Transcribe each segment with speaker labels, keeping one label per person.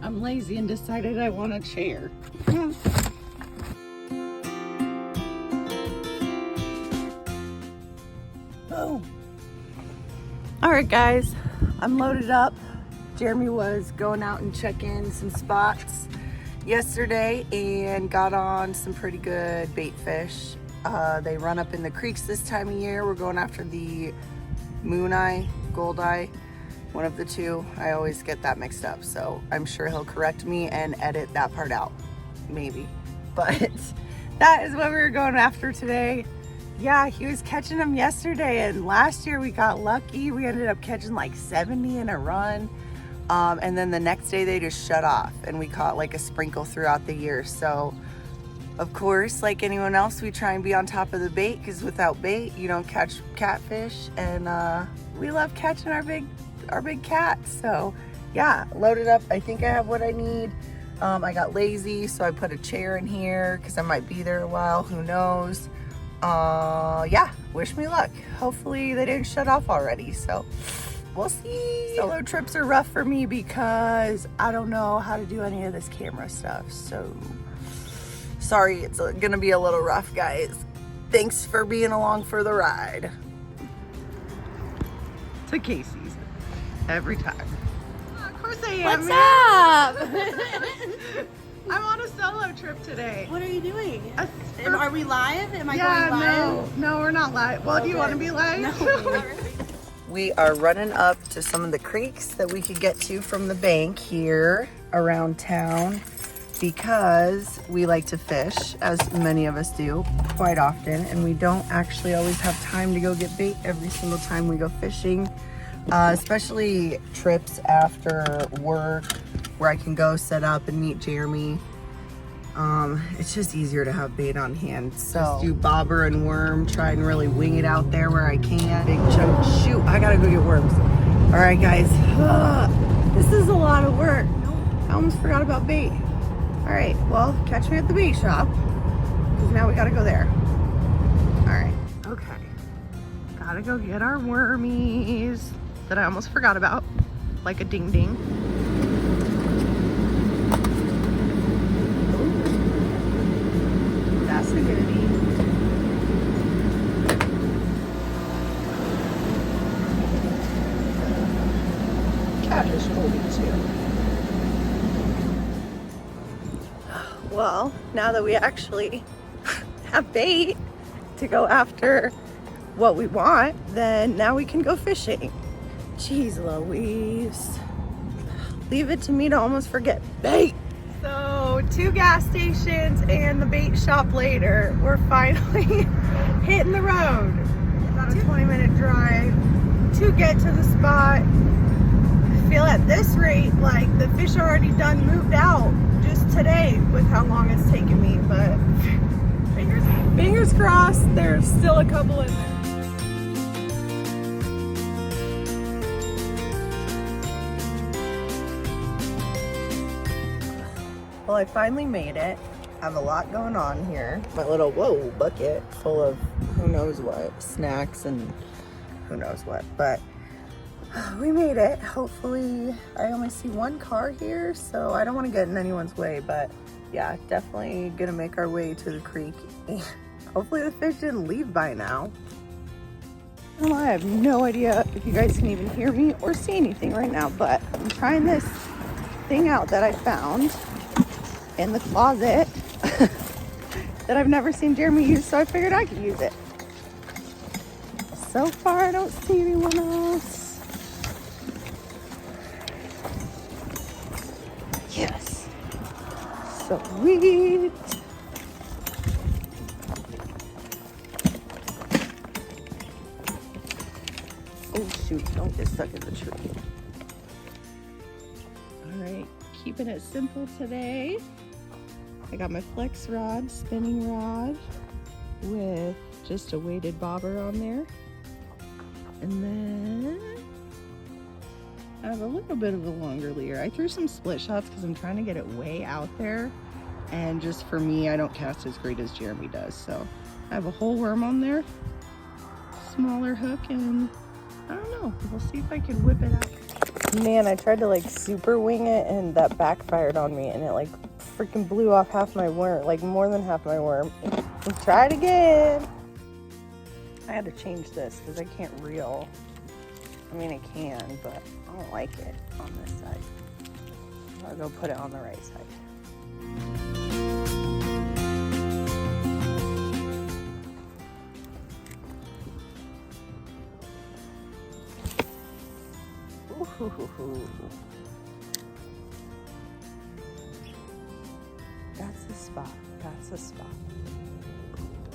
Speaker 1: I'm lazy and decided I want a chair. Oh. All right, guys, I'm loaded up. Jeremy was going out and checking some spots yesterday and got on some pretty good bait fish. They run up in the creeks this time of year. We're going after the Mooneye, Goldeye, one of the two. I always get that mixed up, so I'm sure he'll correct me and edit that part out, maybe. But that is what we were going after today. Yeah, he was catching them yesterday, and last year we got lucky. We ended up catching like 70 in a run. And then the next day they just shut off, and we caught like a sprinkle throughout the year. So of course, like anyone else, we try and be on top of the bait, because without bait you don't catch catfish, and we love catching our big cats. So yeah, loaded up. I think I have what I need. I got lazy, so I put a chair in here because I might be there a while, who knows. Yeah, wish me luck. Hopefully they didn't shut off already, so we'll see. Solo trips are rough for me because I don't know how to do any of this camera stuff, so sorry, it's gonna be a little rough, guys. Thanks for being along for the ride. To Casey's every time. Oh, of course I am.
Speaker 2: What's up?
Speaker 1: I'm on a solo trip today.
Speaker 2: What are you doing? Are we live? Am I
Speaker 1: Yeah,
Speaker 2: going live?
Speaker 1: no, we're not live. Well, do you want to be live?
Speaker 2: No.
Speaker 1: We are running up to some of the creeks that we could get to from the bank here around town, because we like to fish, as many of us do, quite often, and we don't actually always have time to go get bait every single time we go fishing, especially trips after work where I can go set up and meet Jeremy. It's just easier to have bait on hand. So just do bobber and worm, try and really wing it out there where I can. Big chunk. Shoot, I gotta go get worms. All right, guys. This is a lot of work. I almost forgot about bait. All right, well, catch me at the bait shop, because now we gotta go there. All right, okay. Gotta go get our wormies that I almost forgot about, like a ding ding. That's a goodie. Catfish holding too. Well, now that we actually have bait to go after what we want, then now we can go fishing. Jeez Louise. Leave it to me to almost forget bait. So 2 gas stations and the bait shop later, we're finally hitting the road. About a 20-minute drive to get to the spot. I feel at this rate like the fish are already done moved out just today with how long it's taken me, but fingers crossed there's still a couple in there. Well, I finally made it. I have a lot going on here. My little, bucket full of who knows what, snacks and who knows what. But we made it. Hopefully, I only see one car here, so I don't want to get in anyone's way. But yeah, definitely gonna make our way to the creek. Hopefully the fish didn't leave by now. Well, I have no idea if you guys can even hear me or see anything right now, but I'm trying this thing out that I found in the closet that I've never seen Jeremy use, so I figured I could use it. So far, I don't see anyone else. Yes. Sweet. Oh shoot, don't get stuck in the tree. All right, keeping it simple today. I got my flex rod, spinning rod, with just a weighted bobber on there. And then I have a little bit of a longer leader. I threw some split shots because I'm trying to get it way out there. And just for me, I don't cast as great as Jeremy does. So I have a whole worm on there, smaller hook, and I don't know. We'll see if I can whip it out. Man, I tried to like super wing it and that backfired on me and it like freaking blew off half my worm, like more than half my worm. Let's try it again. I had to change this because I can't reel. I mean, I can, but I don't like it on this side. I'll go put it on the right side. Ooh. That's the spot. That's the spot.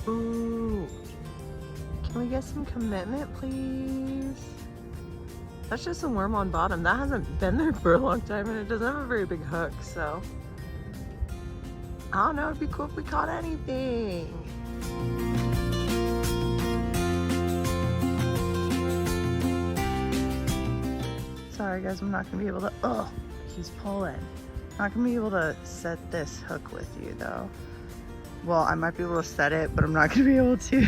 Speaker 1: Ooh. Can we get some commitment, please? That's just a worm on bottom. That hasn't been there for a long time and it doesn't have a very big hook, so. I don't know, it'd be cool if we caught anything. Sorry guys, I'm not gonna be able to, oh, he's pulling. Not gonna be able to set this hook with you though. Well, I might be able to set it, but I'm not gonna be able to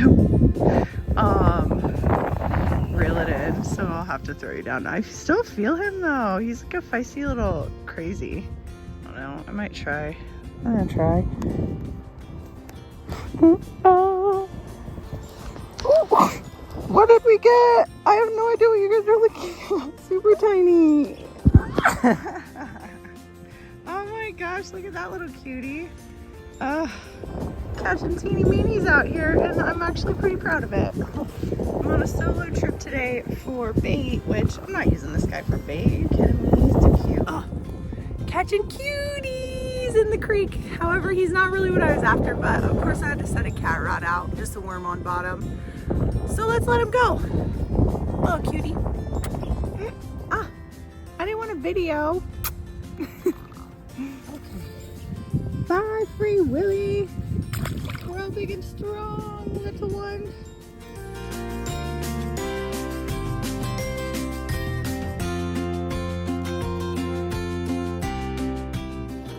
Speaker 1: reel it in, so I'll have to throw you down. I still feel him though. He's like a feisty little crazy. I don't know, I might try. I'm gonna try. Oh. What did we get? I have no idea what you guys are looking at. Super tiny. Oh my gosh, look at that little cutie. Catching teeny meanies out here, and I'm actually pretty proud of it. I'm on a solo trip today for bait, which I'm not using this guy for bait. Are you kidding me? He's too cute. Oh, catching cuties in the creek. However, he's not really what I was after, but of course I had to set a cat rod out, just a worm on bottom. So let's let him go. Little cutie. I didn't want a video. Bye, Free Willy. Grow big and strong, little one.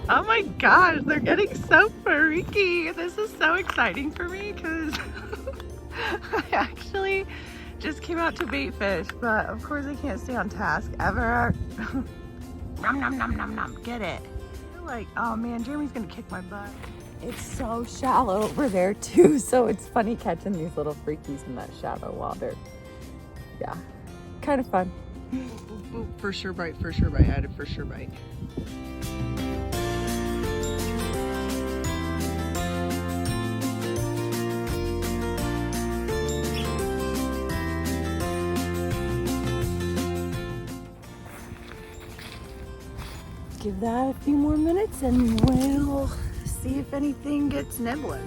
Speaker 1: Oh my gosh, they're getting so freaky. This is so exciting for me because I actually just came out to bait fish, but of course I can't stay on task ever. Nom nom nom nom nom, get it. Like, oh man, Jeremy's gonna kick my butt. It's so shallow over there too, so it's funny catching these little freakies in that shallow water. Yeah, kind of fun. For sure bite, I had a for sure bite. Give that a few more minutes and we'll see if anything gets nibbling.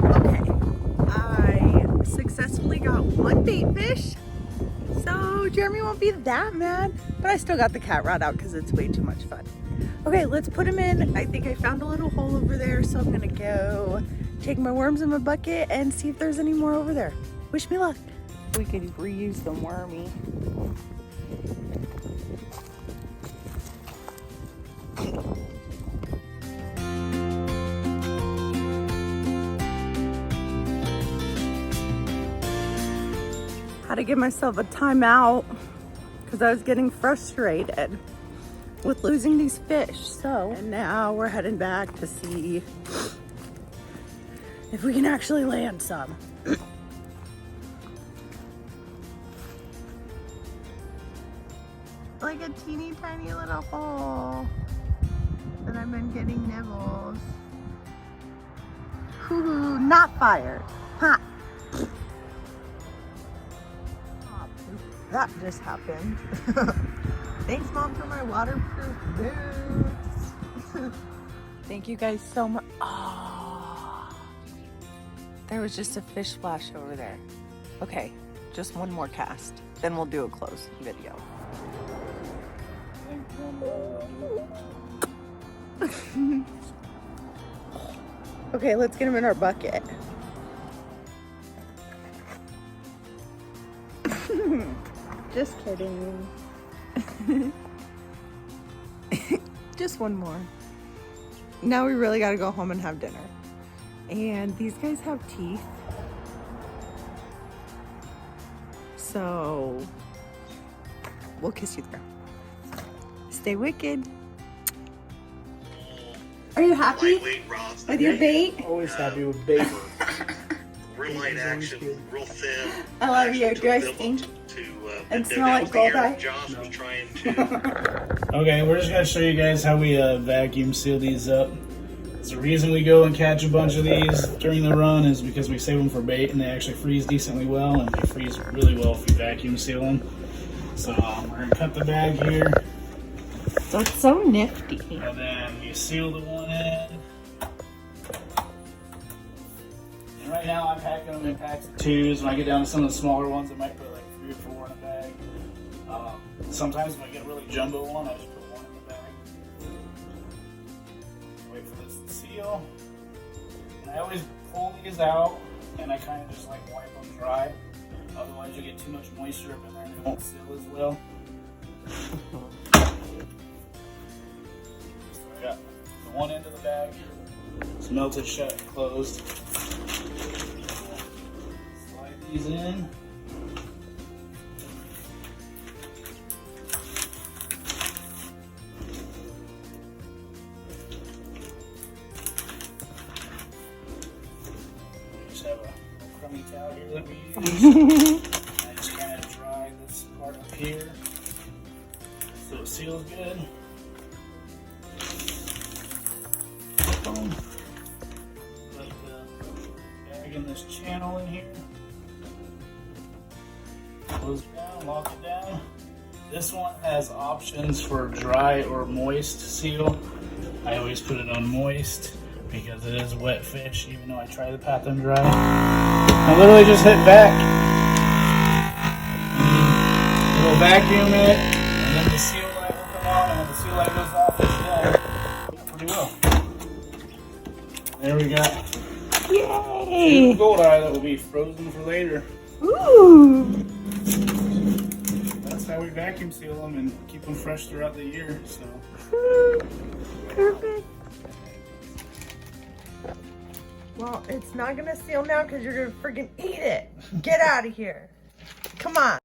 Speaker 1: Okay, I successfully got one bait fish, so Jeremy won't be that mad, but I still got the cat rod out because it's way too much fun. Okay, let's put him in. I think I found a little hole over there, so I'm gonna go take my worms in my bucket and see if there's any more over there. Wish me luck. We could reuse the wormy. Had to give myself a timeout because I was getting frustrated with losing these fish. So, and now we're heading back to see if we can actually land some. Like a teeny tiny little hole that I've been getting nibbles. Ooh, not fired. Ha! Oh, that just happened. Thanks, Mom, for my waterproof boots. Thank you guys so much. Oh, there was just a fish splash over there. Okay, just one more cast. Then we'll do a close video. Okay, let's get him in our bucket. Just kidding. Just one more. Now we really gotta go home and have dinner. And these guys have teeth. So we'll kiss you there. Stay wicked. Are you happy with your bait?
Speaker 3: Always happy with bait.
Speaker 4: Real light action, real thin.
Speaker 1: I love you. Do I stink and smell like Goldeye?
Speaker 4: Josh was trying to.
Speaker 3: Okay, we're just gonna show you guys how we vacuum seal these up. The reason we go and catch a bunch of these during the run is because we save them for bait, and they actually freeze decently well, and they freeze really well if you vacuum seal them. So we're gonna cut the bag here,
Speaker 1: So it's so nifty.
Speaker 3: and then you seal the one end. And right now I'm packing them in packs of 2s. When I get down to some of the smaller ones, I might put like 3 or 4 in a bag. Sometimes when I get a really jumbo one, I just put 1 in the bag. Wait for this to seal. And I always pull these out, and I kind of just like wipe them dry. Otherwise you get too much moisture up in there and it won't seal as well. So I got the one end of the bag. It's melted shut and closed. Slide these in. Just have a crummy towel here that we use. I just kind of dry this part up here so it seals good. Boom. Put the bag in this channel in here. Close it down, lock it down. This one has options for dry or moist seal. I always put it on moist because it is wet fish, even though I try to pat them dry. I literally just hit back. And it'll vacuum it, and then the seal light will come on, and when the seal light goes off, it's done. Pretty well. There we go.
Speaker 1: Yay!
Speaker 3: Goldeye that will be frozen for later.
Speaker 1: Ooh!
Speaker 3: That's how we vacuum seal them and keep them fresh throughout the year. So.
Speaker 1: Perfect. Well, it's not gonna seal now because you're gonna freaking eat it. Get out of here. Come on.